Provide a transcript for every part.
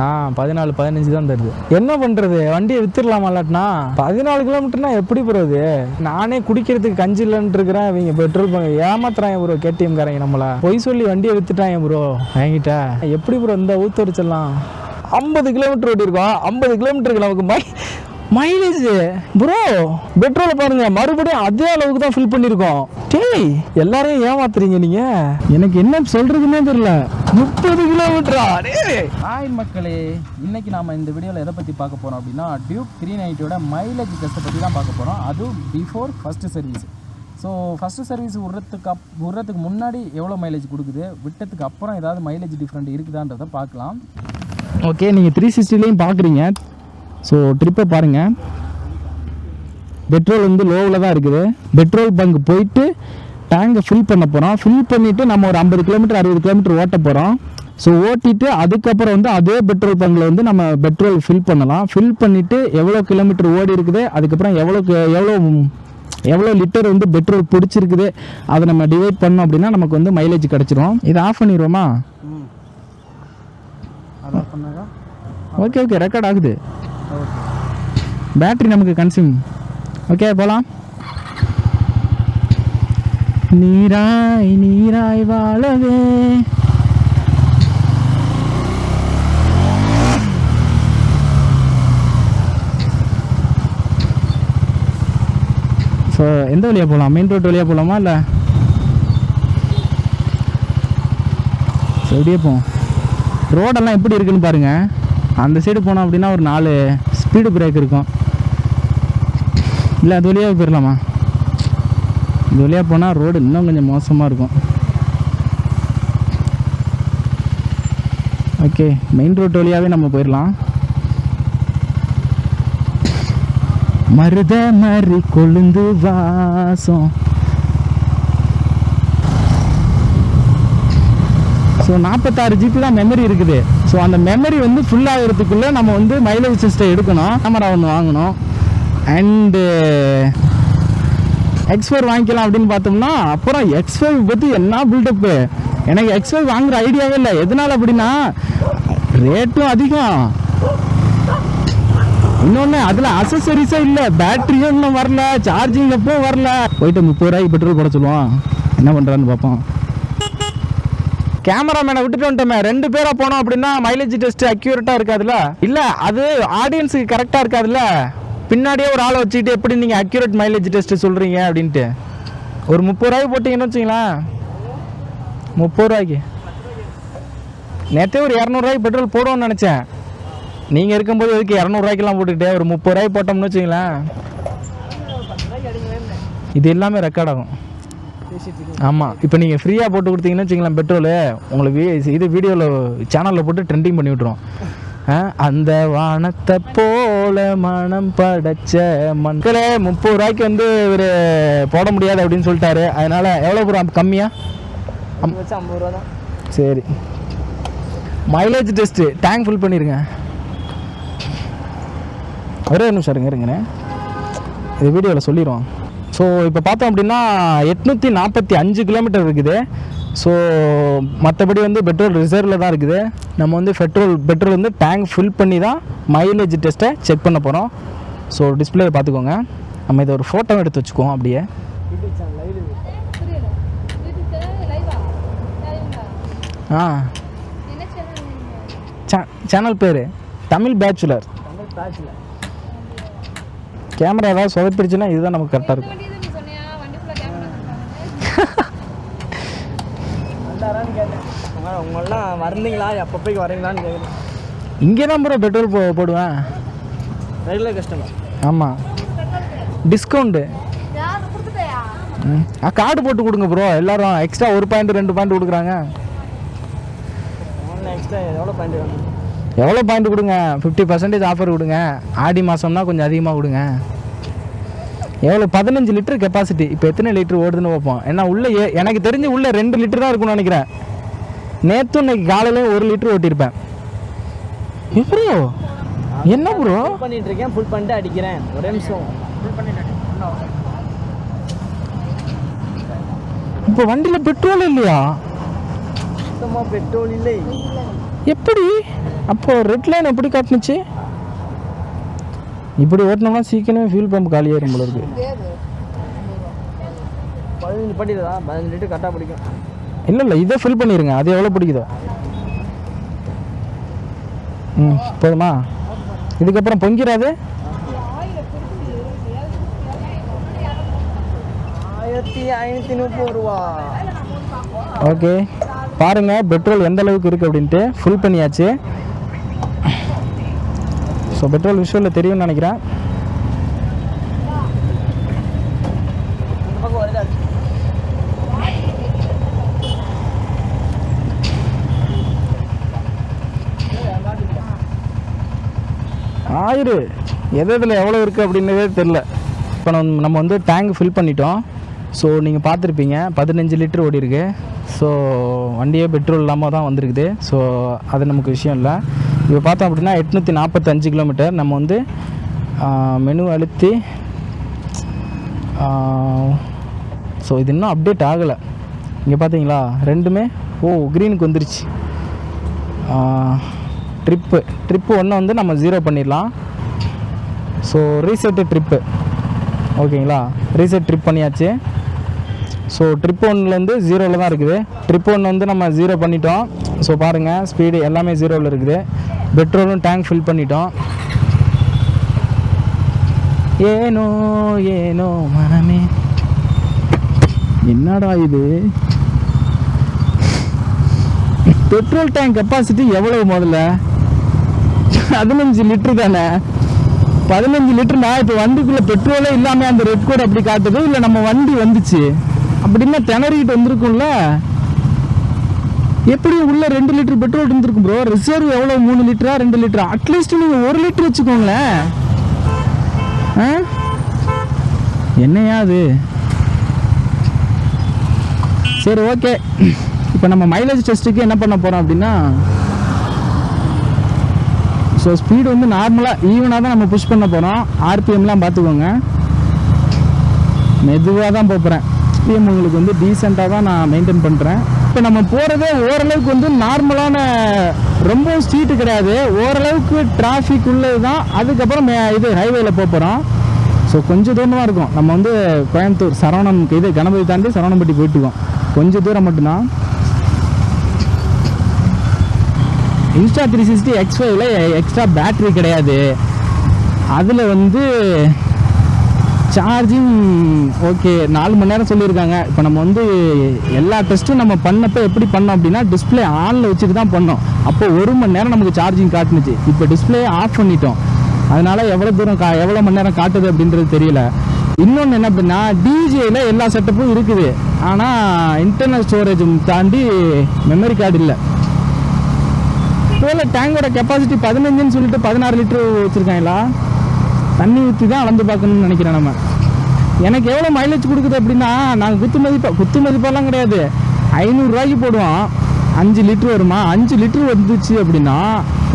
14-15 தான் தருது. என்ன பண்ணுறது, வண்டியை வித்துடலாமா இல்லாட்டினா? 14 கிலோமீட்டர்னா எப்படி ப்ரோ இது? நானே குடிக்கிறதுக்கு கஞ்சி இல்லைன்னு இருக்கிறேன். இவங்க பெட்ரோல் பங்க் ஏமாத்துறாங்க ப்ரோ. KTM காரங்க நம்மள பொய் சொல்லி வண்டியை வித்துட்டாங்க ப்ரோ என்கிட்ட. எப்படி ப்ரோ இந்த ஊத்தரிச்சலாம்? 50 கிலோமீட்டர் ஓட்டி இருக்கோம். 50 கிலோமீட்டருக்கு நமக்கு மைலேஜ் ப்ரோ. பெட்ரோலை பாருங்க, மறுபடியும் அதே அளவுக்கு தான் ஃபில் பண்ணியிருக்கோம். டேய், எல்லாரையும் ஏமாத்துறீங்க நீங்க. எனக்கு என்ன சொல்றதுன்னே தெரியல. 30 கிலோமீட்டரா? ஹாய் மக்களே, இன்னைக்கு நாம இந்த வீடியோவில் எதை பற்றி பார்க்க போகிறோம் அப்படின்னா டியூக் 390யோட மைலேஜ் டெஸ்ட்டை பற்றி தான் பார்க்க போகிறோம். அதுவும் before first service. So first service விடுறதுக்கு முன்னாடி எவ்வளோ மைலேஜ் கொடுக்குது, விட்டதுக்கு அப்புறம் ஏதாவது மைலேஜ் டிஃப்ரெண்ட் இருக்குதான்றதை பார்க்கலாம். ஓகே, நீங்கள் 360லையும் பார்க்குறீங்க. ஸோ ட்ரிப்பை பாருங்கள். பெட்ரோல் வந்து லோவில் தான் இருக்குது. பெட்ரோல் பங்க் போயிட்டு டேங்கை ஃபில் பண்ண போகிறோம். ஃபில் பண்ணிவிட்டு நம்ம ஒரு 50 கிலோமீட்டர் 60 கிலோமீட்டர் ஓட்ட போகிறோம். ஸோ ஓட்டிட்டு அதுக்கப்புறம் வந்து அதே பெட்ரோல் பங்கில் வந்து நம்ம பெட்ரோல் ஃபில் பண்ணலாம். ஃபில் பண்ணிவிட்டு எவ்வளோ கிலோமீட்டர் ஓடி இருக்குது, அதுக்கப்புறம் எவ்வளோ லிட்டர் வந்து பெட்ரோல் பிடிச்சிருக்குது அதை நம்ம டிவைட் பண்ணோம் அப்படின்னா நமக்கு வந்து மைலேஜ் கிடச்சிரும். இதை ஆஃப் பண்ணிடுவோமா? ஓகே, ரெக்கார்ட் ஆகுது. பேட்டரி நமக்கு கன்சியூம். ஓகே, போகலாம். நீராய் வாழவே ஸோ எந்த வழியாக போகலாம்? மெயின் ரோட் வழியாக போகலாமா இல்லை எப்படியே போவோம்? ரோடெல்லாம் எப்படி இருக்குன்னு பாருங்கள். அந்த சைடு போனோம் அப்படின்னா ஒரு 4 ஸ்பீடு பிரேக் இருக்கும். இல்லை அது வழியாக போயிடலாமா? இது வழியாக போனால் ரோடு இன்னும் கொஞ்சம் மோசமாக இருக்கும். ஓகே, மெயின் ரோட் வழியாகவே நம்ம போயிடலாம். மருத மறி கொழுந்து வாசம். ஸோ 46 GB தான் மெமரி இருக்குது. ஸோ அந்த மெமரி வந்து ஃபுல் ஆகிறதுக்குள்ளே நம்ம வந்து மைலேஜ் டெஸ்ட்டை எடுக்கணும். கேமரா ஒன்று வாங்கணும். அண்டு X5 வாங்கிக்கலாம் அப்படின்னு பார்த்தோம்னா அப்புறம் X5 பற்றி என்ன பில்டப்பு. எனக்கு X5 வாங்குகிற ஐடியாவே இல்லை. எதனால் அப்படின்னா ரேட்டும் அதிகம், இன்னொன்று அதில் அசசரிஸே இல்லை, பேட்டரியும் இன்னும் வரல, சார்ஜிங் எப்போ வரல. போயிட்டு 30 ரூபாய்க்கு பெட்ரோல் போட சொல்லுவோம். என்ன பண்ணுறான்னு பார்ப்போம். கேமராமேனை விட்டுட்டு வந்துட்டோமே, 2 பேராக போனோம் அப்படின்னா மைலேஜ் டெஸ்ட் அக்யூரேட்டாக இருக்காதுல்ல? இல்லை, அது ஆடியன்ஸுக்கு கரெக்டாக இருக்காதுல்ல? பின்னாடியே ஒரு ஆளை வச்சுக்கிட்டு எப்படி நீங்கள் அக்யூரேட் மைலேஜ் டெஸ்ட்டு சொல்கிறீங்க அப்படின்ட்டு. ஒரு 30 ரூபாய்க்கு போட்டிங்கன்னு வச்சிங்களேன். 30 ரூபாய்க்கு நேற்றே ஒரு 200 ரூபாய்க்கு பெட்ரோல் போடுவோன்னு நினச்சேன். நீங்கள் இருக்கும்போது எதுக்கு 200 ரூபாய்க்கெல்லாம் போட்டுக்கிட்டே ஒரு 30 ரூபாய்க்கு போட்டோம்னு வச்சிங்களேன். இது எல்லாமே ரெக்கார்ட் ஆகும். ஆமாம், இப்போ நீங்கள் ஃப்ரீயாக போட்டு கொடுத்தீங்கன்னு வச்சிங்களேன் பெட்ரோலு, உங்களுக்கு இது வீடியோவில் சேனலில் போட்டு ட்ரெண்டிங் பண்ணி விட்ருவோம். அந்த வானத்தை போல மனம் படைச்ச மக்களே 30 ரூபாய்க்கு வந்து ஒரு போட முடியாது அப்படின்னு சொல்லிட்டாரு. அதனால் எவ்வளோ ப்ரோ கம்மியாக? 50 ரூபா தான். சரி, மைலேஜ் டெஸ்ட்டு டேங்க் ஃபுல் பண்ணிடுங்க. ஒரே நிமிஷம் இருங்க, இது வீடியோவில் சொல்லிடுவோம். ஸோ இப்போ பார்த்தோம் அப்படின்னா 845 கிலோமீட்டர் இருக்குது. ஸோ மற்றபடி வந்து பெட்ரோல் ரிசர்வில் தான் இருக்குது. நம்ம வந்து பெட்ரோல் வந்து டேங்க் ஃபில் பண்ணி தான் மைலேஜ் டெஸ்ட்டை செக் பண்ண போகிறோம். ஸோ டிஸ்பிளே பார்த்துக்கோங்க. நம்ம இதை ஒரு ஃபோட்டோ எடுத்து வச்சுக்குவோம் அப்படியே. சேனல் பேர் தமிழ் பேச்சுலர். கேமரா ஏதாவது சொதப்பிடுச்சுன்னா இதுதான் நமக்கு கரெக்டாக இருக்கும். உங்களெல்லாம் வரீங்களா, எப்போ வரீங்களான்னு கேட்குறேன். இங்கே தான் ப்ரோ பெட்ரோல் போடுவேன். Regular customer. ஆமாம், டிஸ்கவுண்ட்டு. கார்டு போட்டு கொடுங்க ப்ரோ. எல்லோரும் எக்ஸ்ட்ரா 1 பாயிண்ட் 2 பாயிண்ட் கொடுக்குறாங்க. எக்ஸ்ட்ரா எவ்வளோ பாயிண்ட் கொடுங்க, 50% ஆஃபர் கொடுங்க. ஆடி மாதம்னா கொஞ்சம் அதிகமாக கொடுங்க. எவ்வளோ 15 லிட்டர் கெப்பாசிட்டி. இப்போ எத்தனை லிட்டர் ஓடுதுன்னு பார்ப்போம். ஏன்னா உள்ளே எனக்கு தெரிஞ்சு உள்ளே 2 லிட்டர் தான் இருக்குன்னு நினைக்கிறேன். நேற்றும் இன்னைக்கு காலையில் 1 லிட்டர் ஓட்டியிருப்பேன். ப்ரோ என்ன ப்ரோ பண்ணிட்டு இருக்கேன்? ஃபுல் பண்ணிட்டு அடிக்கிறேன். ஒரே நிமிஷம் ஃபுல் பண்ணிட்டு. இப்போ வண்டியில் பெட்ரோல் இல்லையா? சுத்தமாக பெட்ரோல் இல்லை. எப்படி? அப்போ ரெட் லைன் எப்படி காட்டுனுச்சு? இப்படி ஓட்டினோம்னா சீக்கிரமே ஃபியூல் பம்ப் காலியாயிரும் போல இருக்கு. 15 படிக்குதா? 15 லிட்டர் கரெக்டாக பிடிக்கும். இல்லை இதை ஃபில் பண்ணிடுங்க. அது எவ்வளோ பிடிக்குதோ. போதுமா? இதுக்கப்புறம் பொங்கிடாது. 1530 ரூபா. ஓகே, பாருங்கள் பெட்ரோல் எந்த அளவுக்கு இருக்குது அப்படின்ட்டு. ஃபுல் பண்ணியாச்சு. ஸோ பெட்ரோல் விஷுவலில் தெரியும்னு நினைக்கிறேன். ஆயிரு எதில் எவ்வளோ இருக்குது அப்படின்னதே தெரில. இப்போ நம்ம வந்து டேங்க் ஃபில் பண்ணிட்டோம். ஸோ நீங்கள் பார்த்துருப்பீங்க 15 லிட்டர் ஓடி இருக்கு. ஸோ வண்டியே பெட்ரோல் இல்லாமல் தான் வந்திருக்குது. ஸோ அது நமக்கு விஷயம் இல்லை. இப்போ பார்த்தோம் அப்படின்னா 845 கிலோமீட்டர். நம்ம வந்து மெனு அழுத்தி ஸோ இது இன்னும் அப்டேட் ஆகலை. இங்கே பார்த்தீங்களா ரெண்டுமே க்ரீனுக்கு வந்துருச்சு. ட்ரிப்பு ஒன்று வந்து நம்ம 0 பண்ணிடலாம். ஸோ ரீசெட்டு ட்ரிப்பு ஓகேங்களா. ரீசெட் ட்ரிப் பண்ணியாச்சு. ஸோ ட்ரிப் 1லேருந்து 0ல் தான் இருக்குது. ட்ரிப் 1 வந்து நம்ம 0 பண்ணிட்டோம். ஸோ பாருங்கள் ஸ்பீடு எல்லாமே 0ல் இருக்குது. பெட்ரோலும் டேங்க் ஃபில் பண்ணிட்டோம். ஏனோ ஏனோ மனமே, என்னடா இது? பெட்ரோல் டேங்க் கெப்பாசிட்டி எவ்வளவு முதல்ல? 15 லிட்டர் தானே. 15 லிட்டர்னா இப்போ வண்டிக்குள்ளே பெட்ரோலே இல்லாமல் அந்த ரெட் கோட் அப்படி காட்டுது. இல்லை நம்ம வண்டி வந்துச்சு அப்படின்னா திணறிக்கிட்டு வந்திருக்கும்ல. எப்படி உள்ள 2 லிட்டர் பெட்ரோல் இருந்திருக்கும் ப்ரோ. ரிசர்வ் எவ்வளோ? 3 லிட்டரா 2 லிட்டரா? அட்லீஸ்ட் நீங்கள் 1 லிட்டர் வச்சுக்கோங்களேன். என்னையா அது? சரி ஓகே, இப்போ நம்ம மைலேஜ் டெஸ்ட்டுக்கு என்ன பண்ண போகிறோம் அப்படின்னா, ஸோ ஸ்பீடு வந்து நார்மலாக ஈவனாக தான் நம்ம புஷ் பண்ண போகிறோம். ஆர்பிஎம்லாம் பார்த்துக்கோங்க, மெதுவாக தான் போகிறேன். ஆர்பிஎம் உங்களுக்கு வந்து டீசெண்டாக தான் நான் மெயின்டைன் பண்ணுறேன். இப்போ நம்ம போகிறதே ஓரளவுக்கு வந்து நார்மலான, ரொம்ப ஸ்ட்ரீட்டு கிடையாது, ஓரளவுக்கு டிராஃபிக் உள்ளது தான். அதுக்கப்புறம் இது ஹைவேயில் போகிறோம். ஸோ கொஞ்சம் தூரம் தான் இருக்கும். நம்ம வந்து கோயம்புத்தூர் சரவணம் இது கணபதி தாண்டி சரவணம்பட்டி போயிட்டுருக்கோம். கொஞ்சம் தூரம் மட்டும்தான். இன்ஸ்டா 360 X5ல எக்ஸ்ட்ரா பேட்ரி கிடையாது. அதில் வந்து சார்ஜிங் ஓகே 4 மணி நேரம் சொல்லியிருக்காங்க. இப்போ நம்ம வந்து எல்லா டெஸ்ட்டும் நம்ம பண்ணப்போ எப்படி பண்ணோம் அப்படின்னா, டிஸ்பிளே ஆனில் வச்சுட்டு தான் பண்ணோம். அப்போ 1 மணி நேரம் நமக்கு சார்ஜிங் காட்டுனுச்சு. இப்போ டிஸ்பிளே ஆஃப் பண்ணிட்டோம். அதனால் எவ்வளோ மணி நேரம் காட்டுது அப்படின்றது தெரியல. இன்னொன்று என்ன அப்படின்னா, டிஜேயில் எல்லா செட்டப்பும் இருக்குது. ஆனால் இன்டர்னல் ஸ்டோரேஜ் தாண்டி மெமரி கார்டு இல்லை. ஒருவேளை டேங்கோட கெப்பாசிட்டி 15ன்னு சொல்லிட்டு 16 லிட்டர் வச்சுருக்காங்களா? தண்ணி ஊற்றி தான் அளந்து பார்க்கணும்னு நினைக்கிறேன். நம்ம எனக்கு எவ்வளோ மைலேஜ் கொடுக்குது அப்படின்னா, நாங்கள் குத்து மதிப்பெல்லாம் கிடையாது, 500 ரூபாய்க்கு போடுவோம். 5 லிட்டர் வருமா? 5 லிட்டர் வந்துச்சு அப்படின்னா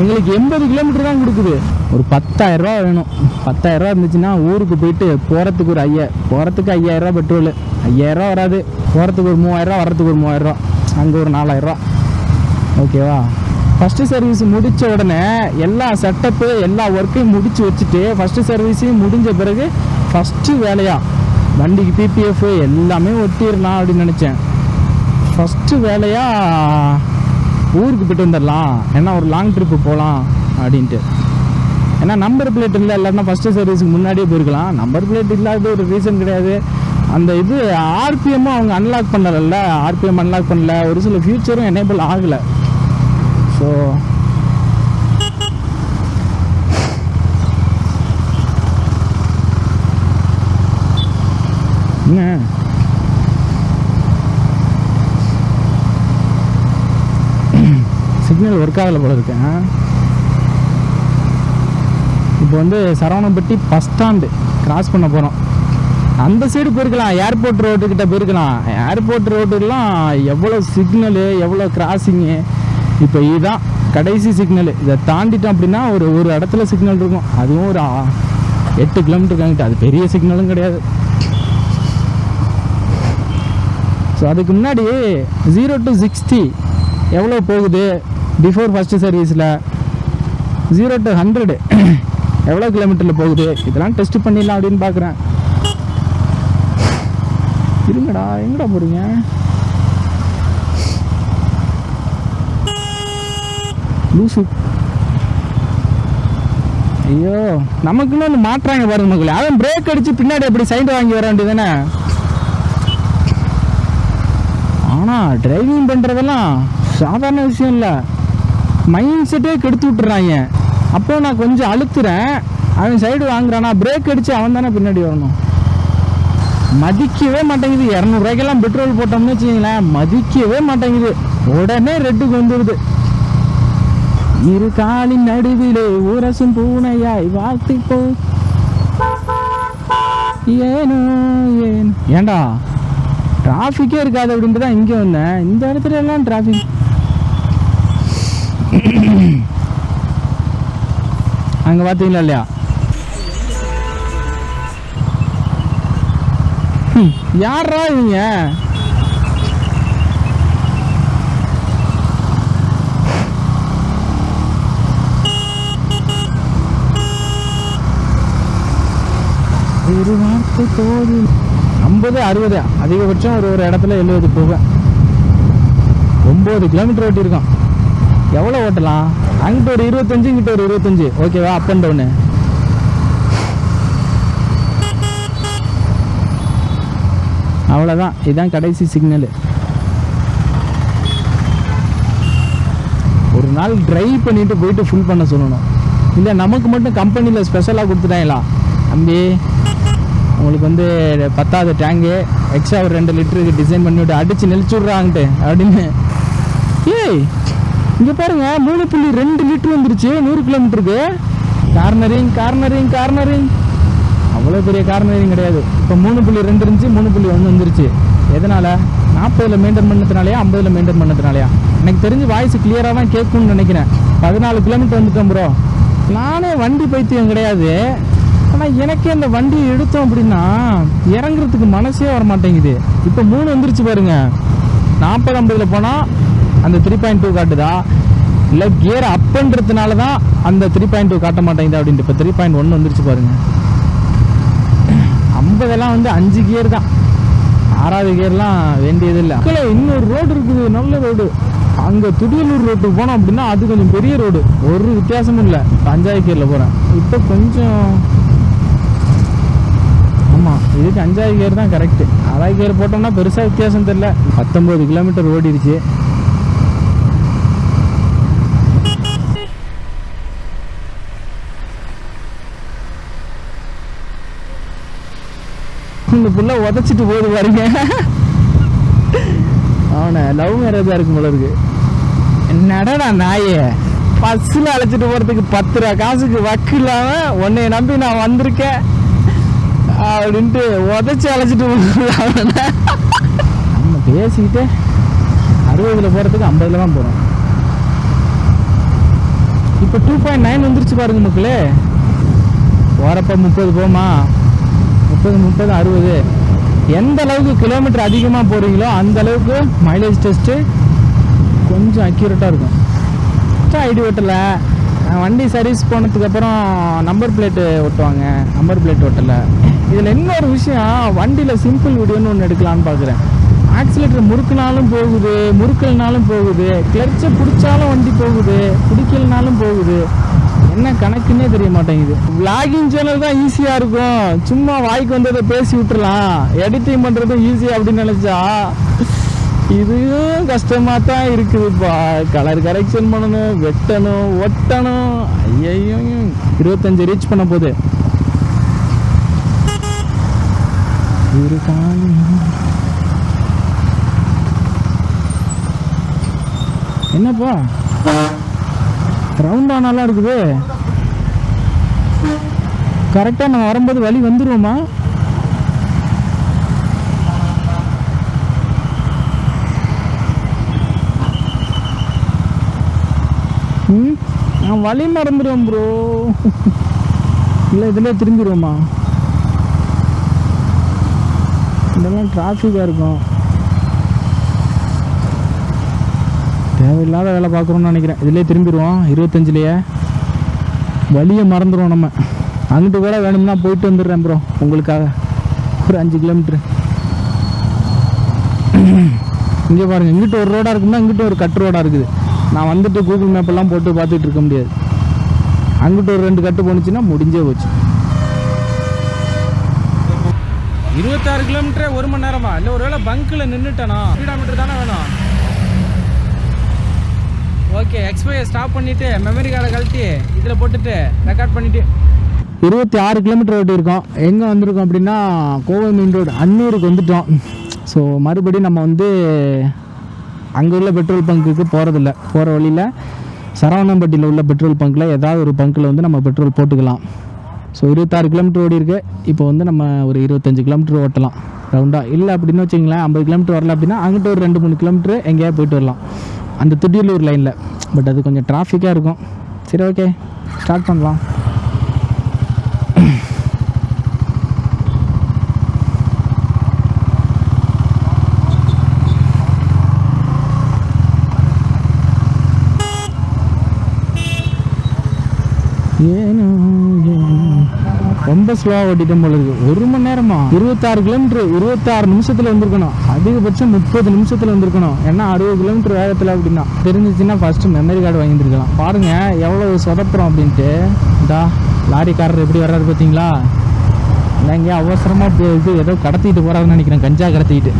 எங்களுக்கு 80 கிலோமீட்டர் தான் கொடுக்குது. ஒரு 10,000 ரூபா வேணும். 10,000 ரூபா இருந்துச்சுன்னா ஊருக்கு போயிட்டு போகிறதுக்கு ஒரு 5000 ரூபா பெட்ரோல். 5000 ரூபா வராது, போகிறதுக்கு ஒரு 3000 ரூபா, வர்றதுக்கு ஒரு 3000 ரூபா, அங்கே ஒரு 4000 ரூபா. ஓகேவா? ஃபஸ்ட்டு சர்வீஸ் முடித்த உடனே எல்லா செட்டப்பு எல்லா ஒர்க்கையும் முடித்து வச்சுட்டு, ஃபஸ்ட்டு சர்வீஸையும் முடிஞ்ச பிறகு ஃபஸ்ட்டு வேலையாக வண்டிக்கு பிபிஎஃப் எல்லாமே ஒட்டிடலாம் அப்படின்னு நினச்சேன். ஃபஸ்ட்டு வேலையாக ஊருக்கு போய்ட்டு வந்துடலாம், ஏன்னா ஒரு லாங் ட்ரிப்பு போகலாம் அப்படின்ட்டு. ஏன்னா நம்பர் பிளேட் இல்லை, இல்லைன்னா ஃபஸ்ட்டு சர்வீஸுக்கு முன்னாடியே போயிருக்கலாம். நம்பர் பிளேட் இல்லாத ஒரு ரீசன் கிடையாது. அந்த இது ஆர்பிஎம்மும் அவங்க அன்லாக் பண்ணலைல்ல, ஆர்பிஎம் அன்லாக் பண்ணல, ஒரு சில ஃபியூச்சரும் எனேபிள் ஆகலை. ஸோ என்ன சிக்னல் ஒர்க் ஆகலை போல இருக்கேன். இப்போ வந்து சரவணம்பட்டி பஸ் ஸ்டாண்டு கிராஸ் பண்ண போகிறோம். அந்த சைடு போயிருக்கலாம், ஏர்போர்ட் ரோட்டுக்கிட்ட போயிருக்கலாம். ஏர்போர்ட் ரோடுலாம் எவ்வளோ சிக்னலு, எவ்வளோ கிராசிங்கு. இப்போ இதுதான் கடைசி சிக்னலு. இதை தாண்டிட்டோம் அப்படின்னா ஒரு இடத்துல சிக்னல் இருக்கும், அதுவும் ஒரு 8 கிலோமீட்டர் காங்கிட்டு. அது பெரிய சிக்னலும் கிடையாது. ஸோ அதுக்கு முன்னாடி 0 to 60 எவ்வளோ போகுது பிஃபோர் ஃபஸ்ட்டு சர்வீஸில், 0 to 100 எவ்வளோ கிலோமீட்டரில் போகுது இதெல்லாம் டெஸ்ட் பண்ணிடலாம் அப்படின்னு பார்க்குறேன். இருங்கடா, எங்கடா போகிறீங்க? லூசு. ஐயோ, நமக்குன்னு ஒன்று மாட்டுறாங்க பாருங்க மக்களே. அவன் பிரேக் அடித்து பின்னாடி எப்படி சைடு வாங்கி வர வேண்டியதானே. ஆனால் டிரைவிங் பண்ணுறதெல்லாம் சாதாரண விஷயம் இல்லை. மைண்ட் செட்டே கெடுத்து விட்டுறாங்க. அப்போ நான் கொஞ்சம் அழுத்துறேன், அவன் சைடு வாங்குறானா, பிரேக் அடித்து அவன் தானே பின்னாடி வரணும். மதிக்கவே மாட்டேங்குது. 200 ரூபாய்க்கெல்லாம் பெட்ரோல் போட்டோம்னு வச்சுக்கிங்களேன், மதிக்கவே மாட்டேங்குது. உடனே ரெட்டுக்கு வந்துடுது. இரு காலின் நடுவிலே உரசும் பூனையாய் வாழ்த்து போ. ஏனோ ஏன் ஏண்டா டிராஃபிக்கே இருக்காது அப்படின்ட்டு தான் இங்கே வந்தேன். இந்த இடத்துல எல்லாம் டிராஃபிக். அங்கே பார்த்தீங்களா இல்லையா? யாரா இவங்க? ஒரு வார்த்தை போது. 50 60 அதிகபட்சம் ஒரு இடத்துல 70 போவேன். 9 கிலோமீட்டர் ஓட்டியிருக்கான். எவ்வளோ ஓட்டலாம்? அங்கிட்ட ஒரு 25, இங்கிட்ட ஒரு 25. ஓகேவா? Up and down. அவ்வளோதான். இதுதான் கடைசி சிக்னலு. ஒரு நாள் ட்ரைவ் பண்ணிட்டு போயிட்டு ஃபுல் பண்ண சொல்லணும். இல்லை நமக்கு மட்டும் கம்பெனியில் ஸ்பெஷலாக கொடுத்துட்டாங்களா, தம்பி உங்களுக்கு வந்து 10வது டேங்கு எக்ஸ்ட்ரா ஒரு 2 லிட்டருக்கு டிசைன் பண்ணிவிட்டு அடித்து நெளிச்சு விட்றாங்கட்டு அப்படின்னு. ஏய் இங்கே பாருங்க, 3.2 லிட்டர் வந்துருச்சு 100 கிலோமீட்டருக்கு. Cornering cornering cornering. அவ்வளோ பெரிய கார்னரிங் கிடையாது. இப்போ 3.2 இருந்துச்சு, 3.1 வந்துருச்சு. எதனால்? 40ல் மெயின்டைன் பண்ணதுனாலையா 50ல் மெயின்டைன் பண்ணதுனாலையா? எனக்கு தெரிஞ்சு வாய்ஸ் கிளியராக தான் கேட்கும்னு நினைக்கிறேன். 14 கிலோமீட்டர் வந்துட்டோம் ப்ரோ. நானே வண்டி பைத்தியம் கிடையாது, ஆனால் எனக்கே இந்த வண்டி எடுத்தோம் அப்படின்னா இறங்குறதுக்கு மனசே வர மாட்டேங்குது. இப்போ 3 வந்துருச்சு பாருங்க. 40 50ல் போனால் அந்த 3.2 காட்டுதா, இல்லை கியர் அப்புன்றதுனால தான் அந்த 3.2 காட்ட மாட்டேங்குது அப்படின்ட்டு. இப்போ 3.1 வந்துருச்சு பாருங்க. 50எல்லாம் வந்து 5 கியர் தான், 6வது கியர்லாம் வேண்டியதில்லை. இன்னொரு ரோடு இருக்குது, நல்ல ரோடு. அங்கே துடியலூர் ரோட்டுக்கு போனோம் அப்படின்னா அது கொஞ்சம் பெரிய ரோடு, ஒரு வித்தியாசமும் இல்லை. 5வது கியரில் போகிறேன். இப்போ கொஞ்சம் ஆமாம், இதுக்கு 5வது கியர் தான் கரெக்டு. 6வது கியர் போட்டோம்னா பெருசாக வித்தியாசம் தெரியல. 19 கிலோமீட்டர் ஓடிடுச்சு. இந்த புள்ள உதச்சிட்டு போகுது பாருங்க. அவனை லவ் மேரேஜா இருக்கும் போல இருக்கு. என்னடா நாயே, பஸ்ஸில் அழைச்சிட்டு போகிறதுக்கு 10 ரூபா காசுக்கு வக்கு இல்லாமல் உன்னைய நம்பி நான் வந்திருக்கேன் அப்படின்ட்டு உதச்சி அழைச்சிட்டு போகல. நம்ம பேசிக்கிட்டு 60ல் போகிறதுக்கு 50ல் தான் போகிறோம். இப்போ 2.9 வந்துருச்சு பாருங்க மக்களே. போகிறப்ப 30 போமா, 30 60. எந்த அளவுக்கு கிலோமீட்டர் அதிகமாக போகிறீங்களோ அந்த அளவுக்கு மைலேஜ் டெஸ்ட்டு கொஞ்சம் அக்யூரேட்டாக இருக்கும். ஐடி ஓட்டலை, வண்டி சர்வீஸ் போனதுக்கப்புறம் நம்பர் பிளேட்டு ஒட்டுவாங்க, நம்பர் பிளேட் ஓட்டலை. இதில் இன்னொரு விஷயம், வண்டியில் சிம்பிள் வீடியோன்னு ஒன்று எடுக்கலான்னு பார்க்குறேன். ஆக்சிலேட்டர் முறுக்குனாலும் போகுது, முறுக்கல்னாலும் போகுது, கிளர்ச்சை பிடிச்சாலும் வண்டி போகுது, பிடிக்கலனாலும் போகுது. என்ன கணக்குன்னே தெரிய மாட்டேங்குது. விளாகிங் சேனல் தான் ஈஸியாக இருக்கும், சும்மா வாய்க்கு வந்ததை பேசி விட்டுறலாம், எடிட்டிங் பண்ணுறதும் ஈஸி அப்படின்னு நினச்சா இதுவும் கஷ்டமாக தான் இருக்குதுப்பா. கலர் கரெக்ஷன் பண்ணணும், வெட்டணும், ஒட்டணும். ஐயோ, 25 ரீச் பண்ண போகுது. என்னப்பா ரவுண்டா நல்லா இருக்குது. கரெக்டாக நான் வரும்போது வழி வந்துடுவோமா? நான் வழி மறந்துடுவேன் ப்ரோ. இல்லை இதிலே திரும்பிடுவோமா? இதெல்லாம் டிராஃபிக்காக இருக்கும். தேவையில்லாத வேலை பார்க்குறோன்னு நினைக்கிறேன். இதிலே திரும்பிடுவோம் 25லேயே. வழியை மறந்துடுவோம் நம்ம. அங்கிட்டு கூட வேணும்னா போயிட்டு வந்துடுறேன் ப்ரோ உங்களுக்காக. ஒரு 5 கிலோமீட்ரு. இங்கே பாருங்கள், இங்கிட்ட ஒரு ரோடாக இருக்குன்னா இங்கிட்ட ஒரு கட்டு ரோடாக இருக்குது. நான் வந்துட்டு கூகுள் மேப்பெல்லாம் போட்டு பார்த்துட்டு இருக்க முடியாது. அங்கிட்ட ஒரு 2 கட்டு போணுச்சுன்னா முடிஞ்சே போச்சு. 26 கிலோமீட்டரே 1 மணி நேரமா? இல்லை ஒரு வேளை பங்க்கில் நின்றுட்டேனா? கிலோமீட்டர் தானே வேணும். ஓகே, எக்ஸ்போயை ஸ்டாப் பண்ணிவிட்டு மெமரி கார்டை கழட்டி இதில் போட்டுட்டு ரெக்கார்ட் பண்ணிவிட்டு 26 கிலோமீட்டர் ஓட்டி இருக்கோம். எங்கே வந்திருக்கோம் அப்படின்னா கோவை மெயின் ரோடு அன்னூருக்கு வந்துட்டோம். ஸோ மறுபடியும் நம்ம வந்து அங்கே உள்ள பெட்ரோல் பங்க்குக்கு போகிறதில்ல. போகிற வழியில் சரவணம்பட்டியில் உள்ள பெட்ரோல் பங்க்கில் ஏதாவது ஒரு பங்க்கில் வந்து நம்ம பெட்ரோல் போட்டுக்கலாம். ஸோ 26 கிலோமீட்டர் ஓடி இருக்கு. இப்போ வந்து நம்ம ஒரு 25 கிலோமீட்டர் ஓட்டலாம் ரவுண்டாக. இல்லை அப்படின்னு வச்சிங்களேன், 50 கிலோமீட்டர் வரல அப்படின்னா அங்கிட்ட ஒரு 2-3 கிலோமீட்டர் எங்கேயாவது போயிட்டு வரலாம் அந்த துடியலூர் லைனில். பட் அது கொஞ்சம் டிராஃபிக்காக இருக்கும். சரி, ஓகே, ஸ்டார்ட் பண்ணலாம். ரொம்ப ஸ்லோவாக ஓட்டிட்டோம் போல இருக்கு. 1 மணி நேரமா? 26 கிலோமீட்டர் 26 நிமிஷத்தில் வந்திருக்கணும். அதிகபட்சம் 30 நிமிஷத்தில் வந்திருக்கணும். ஏன்னா 60 கிலோமீட்டர் வேகத்தில் அப்படின்னா தெரிஞ்சிச்சுன்னா ஃபஸ்ட்டு மெமரி கார்டு வாங்கியிருந்துருக்கலாம். பாருங்கள் எவ்வளோ சொதப்புறோம் அப்படின்ட்டு. இதா லாரிக்காரர் எப்படி வர்றாரு பார்த்தீங்களா? இல்லைங்க அவசரமாக இது ஏதோ கடத்திட்டு போகிறாருன்னு நினைக்கிறேன். கஞ்சா கடத்திக்கிட்டு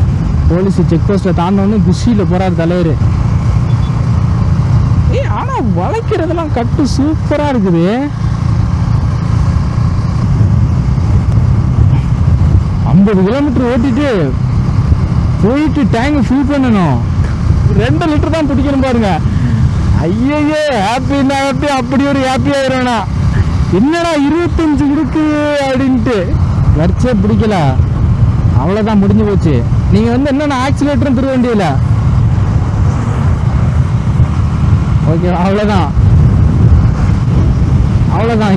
போலீஸ் செக் போஸ்ட்டில் தாண்டோன்னு குஷியில் போகிறாரு தலைவர். ஆனால் வளைக்கிறதெல்லாம் கட்டு சூப்பராக இருக்குது. ஐம்பது கிலோமீட்டர் ஓட்டிட்டு போயிட்டு டேங்க் ஃபில் பண்ணணும். 2 லிட்டர் தான் பிடிக்கணும் பாருங்க. ஐயோ ஹாப்பின்னா ஹாப்பி, அப்படி ஒரு ஹாப்பி ஆயிடும்னா என்னடா 25 இருக்கு அப்படின்ட்டு வரிச்சே பிடிக்கல. அவ்வளோதான், முடிஞ்சு போச்சு. நீங்கள் வந்து என்னென்ன ஆக்சிலேட்டரும் திருவ வேண்டியதில்லை. ஓகே, அவ்வளோதான்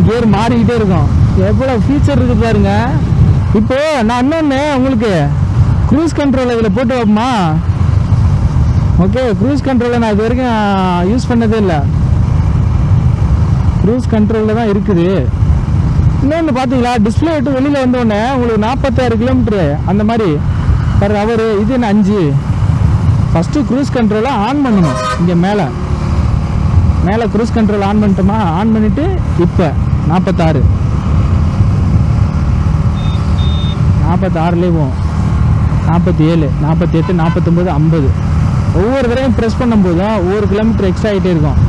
கியர் மாறிக்கிட்டே இருக்கும். எவ்வளோ ஃபீச்சர் இருக்குது பாருங்க. இப்போ நான் இன்னொன்று உங்களுக்கு க்ரூஸ் கண்ட்ரோல் இதில் போட்டு வைப்போமா? ஓகே, க்ரூஸ் கண்ட்ரோலில் நான் இது வரைக்கும் யூஸ் பண்ணதே இல்லை. க்ரூஸ் கண்ட்ரோலில் தான் இருக்குது. இன்னொன்று பார்த்தீங்களா, டிஸ்பிளே விட்டு வெளியில் வந்தோடனே உங்களுக்கு 46 கிலோமீட்ரு அந்த மாதிரி பர் ஹவர். இது என்ன 5. ஃபஸ்ட்டு க்ரூஸ் கண்ட்ரோலை ஆன் பண்ணணும். இங்கே மேலே க்ரூஸ் கண்ட்ரோல் ஆன் பண்ணிட்டோமா? ஆன் பண்ணிவிட்டு இப்போ 46 46லேயே போகும். 47 48 49 50. ஒவ்வொரு தடவையும் ப்ரெஸ் பண்ணும்போதும் ஒவ்வொரு கிலோமீட்டர் எக்ஸ்ட்ரா ஆகிட்டே இருக்கும்.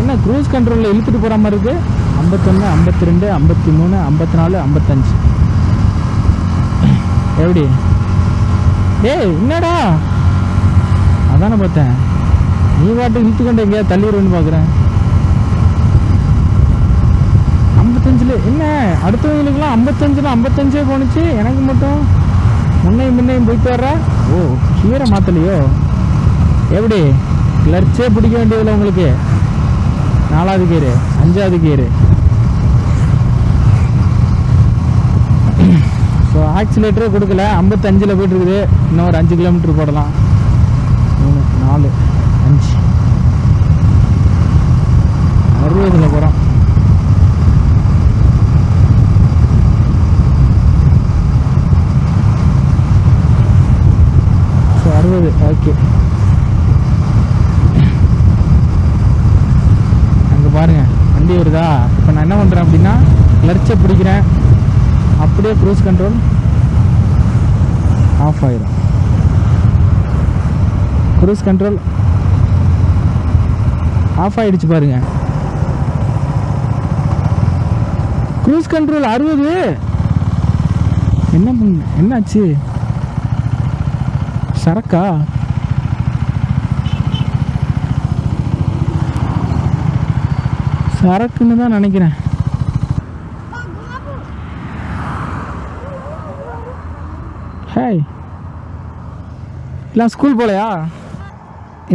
என்ன க்ரூஸ் கண்ட்ரோலில் இழுத்துட்டு போகிற மாதிரி இருக்குது. 51 52 53 54 55. எப்படி? என்னடா அதானே பார்த்தேன். நீ பாட்டு இழுத்துக்கொண்டு எங்கேயா தள்ளிடுவேன்னு பார்க்குறேன். 55 என்ன அடுத்தவங்களுக்குலாம் 55 போணுச்சு. எனக்கு மட்டும் முன்னையும் போயிட்டு வர்ற. ஓ, கீரை மாற்றலையோ? எப்படி கிளர்ச்சே பிடிக்க வேண்டியதில்லை உங்களுக்கு. 4வது கீரு 5வது கீரு. ஸோ ஆக்சிலேட்டரே கொடுக்கல. 55 போயிட்டு இருக்குது. இன்னும் ஒரு 5 கிலோமீட்டர் போடலாம். 3 4 5 60 போகிறோம். ஸோ 60. ஓகே, அங்கே பாருங்கள் வண்டி வருதா? இப்போ நான் என்ன பண்ணுறேன் அப்படின்னா கிளர்ச்சை பிடிக்கிறேன். அப்படியே க்ரூஸ் கண்ட்ரோல் ஆஃப் ஆயிடும். க்ரூஸ் கண்ட்ரோல் ஆஃப் ஆகிடுச்சு பாருங்க. Cruise control 60. என்னாச்சு? சரக்கா? சரக்குன்னு தான் நினைக்கிறேன். ஹாய், எல்லாம் ஸ்கூல் போகலையா?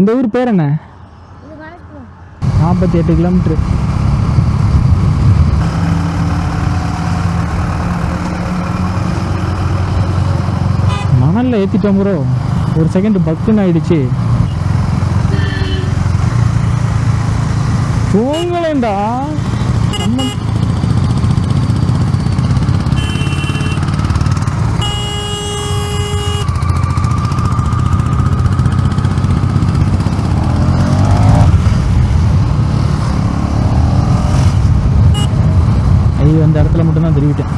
இந்த ஊர் பேர் என்ன? 48 கிலோமீட்ரு. மணலில் ஏற்றிட்டோம் ப்ரோ. ஒரு செகண்ட் பக்குன்னு ஆயிடுச்சு. தூங்கலேண்டா நம்ம. அந்த இடத்துல மட்டும்தான் திருவிட்டேன்.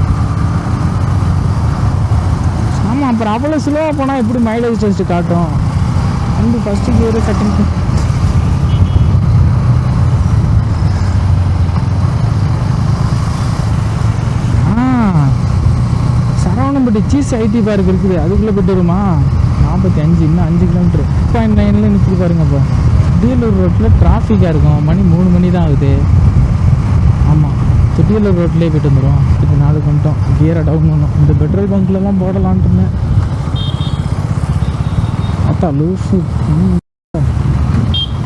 ஆமாம், அப்புறம் அவ்வளோ ஸ்லோவாக போனால் எப்படி மைலேஜ் டெஸ்ட் காட்டும்? வந்து first gear second gear. Saravanampatti சீஸ் ஐடி பார்க் இருக்குது, அதுக்குள்ளே போய்ட்டு வருமா? 45, இன்னும் 5 கிலோமீட்டர். 6.9 நிற்கிது பாருங்க. இப்போ தொட்டியலூர் ரோட்டில் டிராஃபிக்காக இருக்கும். மணி 3 மணி தான் ஆகுது. ஆமாம், தொட்டியலூர் ரோட்லேயே போய்ட்டு வந்துடும். இப்போ 4 பண்ணிட்டோம். கியரை டவுன் பண்ணோம். இந்த பெட்ரோல் பங்க்லலாம் போடலான்ட்டுன்னு பார்த்தா லூஸு.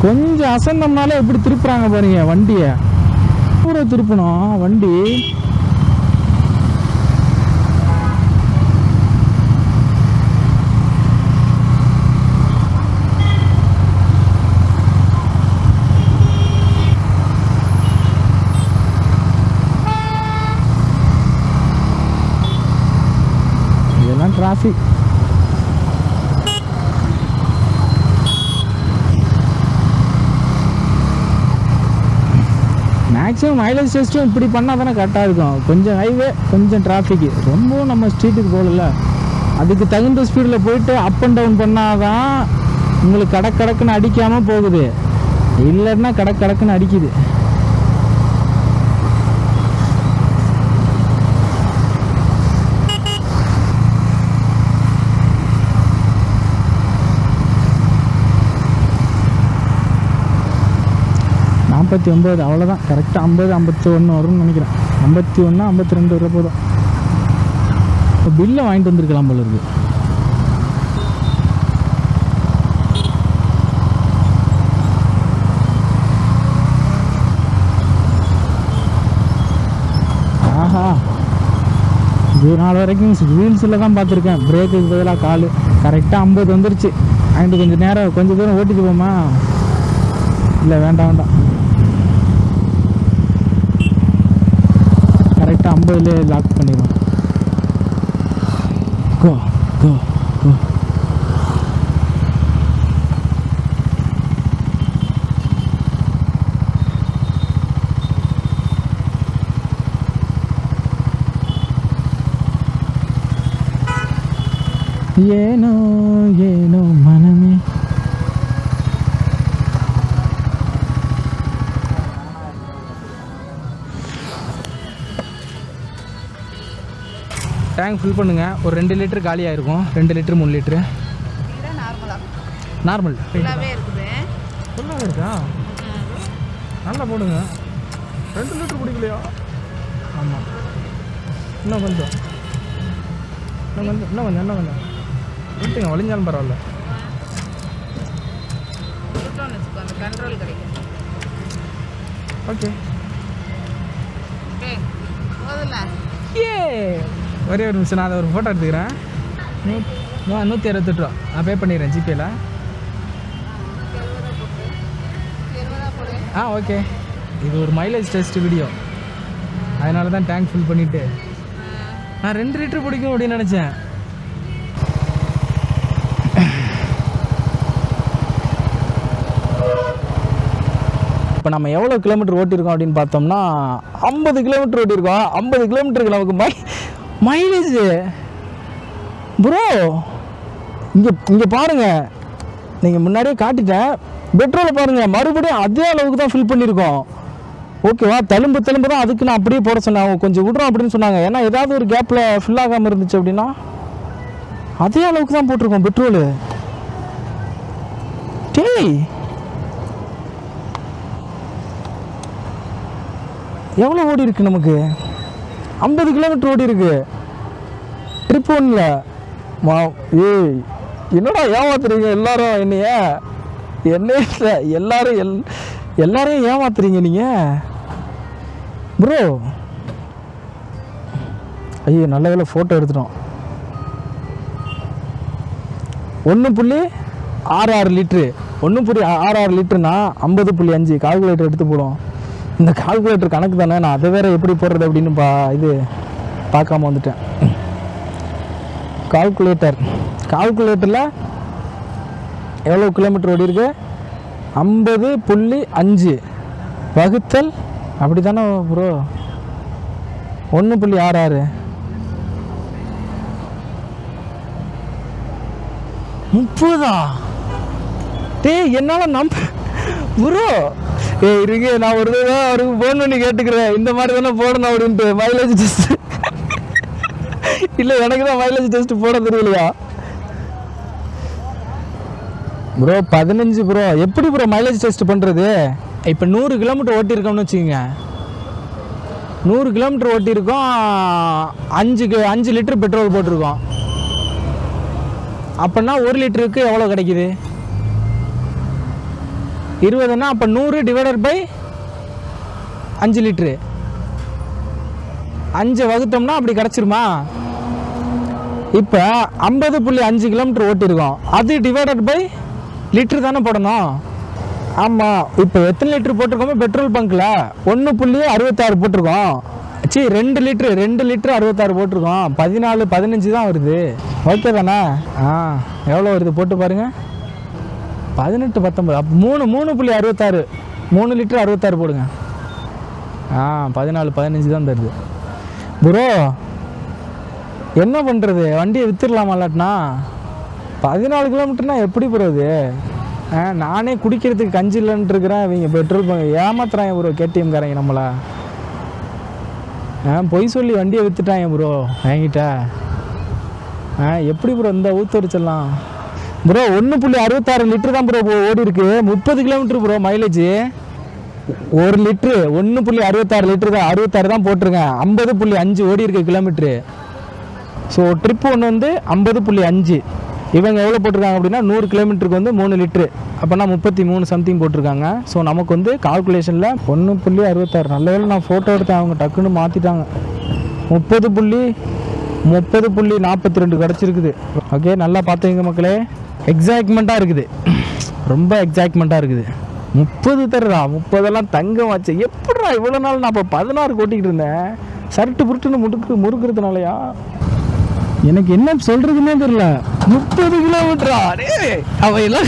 கொஞ்சம் அசந்தம்னாலே எப்படி திருப்புறாங்க பாருங்க வண்டியை. பூரா திருப்பணும் வண்டி. இதெல்லாம் டிராஃபிக். மேக்ஸிமம் மைலேஜ் டெஸ்ட்டும் இப்படி பண்ணால் தானே கரெக்டாக இருக்கும். கொஞ்சம் ஹைவே, கொஞ்சம் டிராஃபிக்கு. ரொம்பவும் நம்ம ஸ்ட்ரீட்டுக்கு போகல. அதுக்கு தகுந்த ஸ்பீடில் போயிட்டு அப் அண்ட் டவுன் பண்ணால் தான் உங்களுக்கு கடக்குன்னு அடிக்காமல் போகுது. இல்லைன்னா கடக்குன்னு அடிக்குது. $49 அவ்வளோதான். கரெக்டாக 50, 51 வரும்னு நினைக்கிறேன். 51, 52 வர போதும். இப்போ பில்லை வாங்கிட்டு வந்துருக்கலாம் போல இருக்கு. ஆஹா, இது நாள் வரைக்கும் ரீல்ஸில் தான் பார்த்துருக்கேன். பிரேக்குக்கு பதிலாக கால். கரெக்டாக 50 வந்துருச்சு. வாங்கிட்டு கொஞ்சம் தூரம் ஓட்டிட்டு போமா? இல்லை, வேண்டாம். கரெக்டாக 50லே லாக் பண்ணிடுவோம். கோ கோ கோ. ஏனோ ஏனோ மனமே. டேங்க் ஃபில் பண்ணுங்கள். ஒரு 2 லிட்டர் காலியாக இருக்கும். 2 லிட்டர் 3 லிட்டரு நார்மல் ஃபுல்லாகவே இருக்கா? நல்லா போடுங்க. 2 லிட்டர் பிடிக்கலையா? ஆமாம், இன்னும் கொஞ்சம் விட்டுங்க. வலிஞ்சாலும் பரவாயில்ல. ஓகே. ஒரே ஒரு நிமிஷம், நான் அதை ஒரு ஃபோட்டோ எடுத்துக்கிறேன். 168 ரூபா நான் பே பண்ணிடுறேன் ஜிபேயில். ஓகே. இது ஒரு மைலேஜ் டெஸ்ட் வீடியோ, அதனால தான் டேங்க் ஃபில் பண்ணிவிட்டு நான் 2 லிட்டர் பிடிக்கும் அப்படின்னு நினச்சேன். இப்போ நம்ம எவ்வளோ கிலோமீட்டர் ஓட்டியிருக்கோம் அப்படின்னு பார்த்தோம்னா 50 கிலோமீட்டர் ஓட்டியிருக்கோம். 50 கிலோமீட்டருக்கு நமக்கு மைலேஜ் ப்ரோ இங்கே பாருங்கள். நீங்கள் முன்னாடியே காட்டிட்டேன். பெட்ரோலை பாருங்கள், மறுபடியும் அதே அளவுக்கு தான் ஃபில் பண்ணியிருக்கோம். ஓகேவா? தழும்பு தான். அதுக்கு நான் அப்படியே போட சொன்னேன். அவங்க கொஞ்சம் விட்றோம் அப்படின்னு சொன்னாங்க. ஏன்னா ஏதாவது ஒரு கேப்பில் ஃபில் ஆகாமல் இருந்துச்சு அப்படின்னா அதே அளவுக்கு தான் போட்டிருக்கோம் பெட்ரோலு. டேய், எவ்வளோ ஓடி இருக்கு நமக்கு? 50 கிலோமீட்டர் ஓடி இருக்கு. ட்ரிப் ஒன்றில். ஏய், என்னடா ஏமாத்துறீங்க எல்லாரும் என்னைய? எல்லாரையும் ஏமாத்துறீங்க நீங்கள் ப்ரோ. ஐயோ, நல்ல வேலை ஃபோட்டோ எடுத்துட்டோம். 1.66 லிட்ரு. 1.66 லிட்டருனா 50.5 கால்குலேட்டர் எடுத்து போடும். இந்த கால்குலேட்டர் கணக்கு தானே. நான் அதை வேறு எப்படி போடுறது அப்படின்னு பார்க்காம வந்துட்டேன். கால்குலேட்டரில் எவ்வளோ கிலோமீட்டர் ஓடி இருக்கு? 50.5 வகுத்தல் அப்படி தானே ப்ரோ? 1.66 30. டேய் என்னால் ப்ரோ இருங்க, நான் ஒரு தடவை அவருக்கு ஃபோன் பண்ணி கேட்டுக்கிறேன், இந்த மாதிரி தானே போடணும் அப்படின்ட்டு மைலேஜ் டெஸ்ட். இல்லை எனக்கு தான் மைலேஜ் டெஸ்ட் போட தெரியலையா ப்ரோ? 15 ப்ரோ. எப்படி ப்ரோ மைலேஜ் டெஸ்ட் பண்ணுறது? இப்போ 100 கிலோமீட்டர் ஓட்டியிருக்கோம்னு வச்சுக்கோங்க. 100 கிலோமீட்டர் ஓட்டியிருக்கோம், 5 லிட்டர் பெட்ரோல் போட்டிருக்கோம். அப்படின்னா 1 லிட்டருக்கு எவ்வளோ கிடைக்குது? 20ன்னா அப்போ 100 டிவைடட் பை 5 லிட்ரு, 5 வகுத்தோம்னா அப்படி கிடச்சிருமா? இப்போ 50.5 கிலோமீட்டர் ஓட்டியிருக்கோம், அது டிவைடட் பை லிட்ரு தானே போடணும். ஆமாம். இப்போ எத்தனை லிட்டர் போட்டிருக்கோமோ பெட்ரோல் பங்க்கில் 1.66 போட்டிருக்கோம். 2 லிட்ரு 66 போட்டிருக்கோம். 14 15 தான் வருது. ஓகே தானே? எவ்வளோ வருது போட்டு பாருங்கள். 18 19 அப்போ 3.66 3 லிட்டர் 66 போடுங்க. 14 15 தான் தருது ப்ரோ. என்ன பண்ணுறது? வண்டியை விற்றுடலாமா இல்லாட்டினா? 14 கிலோமீட்டர்னா எப்படி ப்ரோ இது? நானே குடிக்கிறதுக்கு கஞ்சி இல்லைன்ட்டு இருக்கிறேன், இவங்க பெட்ரோல் பங்க் ஏமாத்துறாங்க ப்ரோ. கேடிஎம் காரங்க நம்மளா பொய் சொல்லி வண்டியை விற்றுட்டாங்க ப்ரோ என்கிட்ட. எப்படி ப்ரோ இந்த ஊத்தரிச்சிடலாம் ப்ரோ? 1.66 லிட்டர் தான் ப்ரோ ஓடி இருக்கு. 30 kilometre bro mileage. 1 litre 1.66 litre தான், 66 தான் போட்டிருக்கேன். 50.5 ஓடி இருக்கு கிலோமீட்ரு. ஸோ ட்ரிப்பு ஒன்று வந்து 50.5. இவங்க எவ்வளோ போட்டிருக்காங்க அப்படின்னா 100 கிலோமீட்டருக்கு வந்து 3 லிட்ரு, அப்போனா 33 சம்திங் போட்டிருக்காங்க. ஸோ நமக்கு வந்து கால்குலேஷனில் 1.66. நல்ல வேலை நான் ஃபோட்டோ எடுத்தேன், அவங்க டக்குன்னு மாற்றிட்டாங்க. 30.42 கிடச்சிருக்குது. ஓகே, நல்லா பார்த்துங்க மக்களே. எக்ஸைட்மெண்ட்டாக இருக்குது, ரொம்ப எக்ஸைட்மெண்ட்டாக இருக்குது. 30 தருதா? 30 தங்கம் ஆச்சு. எப்படிடா இவ்வளோ நாள் நான் இப்போ 16 ஓட்டிக்கிட்டு இருந்தேன்? சர்ட்டு புருட்டுன்னு முறுக்கிறதுனாலயா? எனக்கு என்ன சொல்கிறதுனே தெரியல. 30 கிலோமீட்டரா? அவையெல்லாம்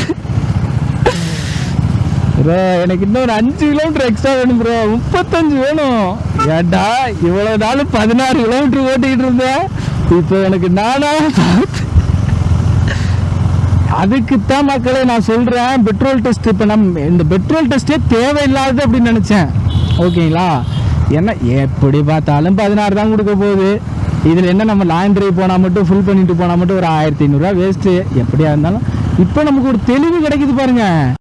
ப்ரோ எனக்கு இன்னொரு 5 கிலோமீட்டர் எக்ஸ்ட்ரா வேணும் ப்ரோ. 35 வேணும். ஏண்டா இவ்வளோ நாள் 16 கிலோமீட்டர் ஓட்டிக்கிட்டு இருந்தேன், இப்போ எனக்கு நானா? அதுக்குத்தான் மக்களே நான் சொல்கிறேன் பெட்ரோல் டெஸ்ட். இப்போ இந்த பெட்ரோல் டெஸ்ட்டே தேவையில்லாது அப்படின்னு நினச்சேன். ஓகேங்களா? ஏன்னா எப்படி பார்த்தாலும் 16 தான் கொடுக்க போகுது. இதில் என்ன, நம்ம லாங் டிரைவ் போனால் மட்டும் ஃபுல் பண்ணிட்டு போனால் மட்டும் ஒரு 1500 வேஸ்ட்டு. எப்படியா இருந்தாலும் இப்போ நமக்கு ஒரு தெளிவு கிடைக்குது பாருங்கள்.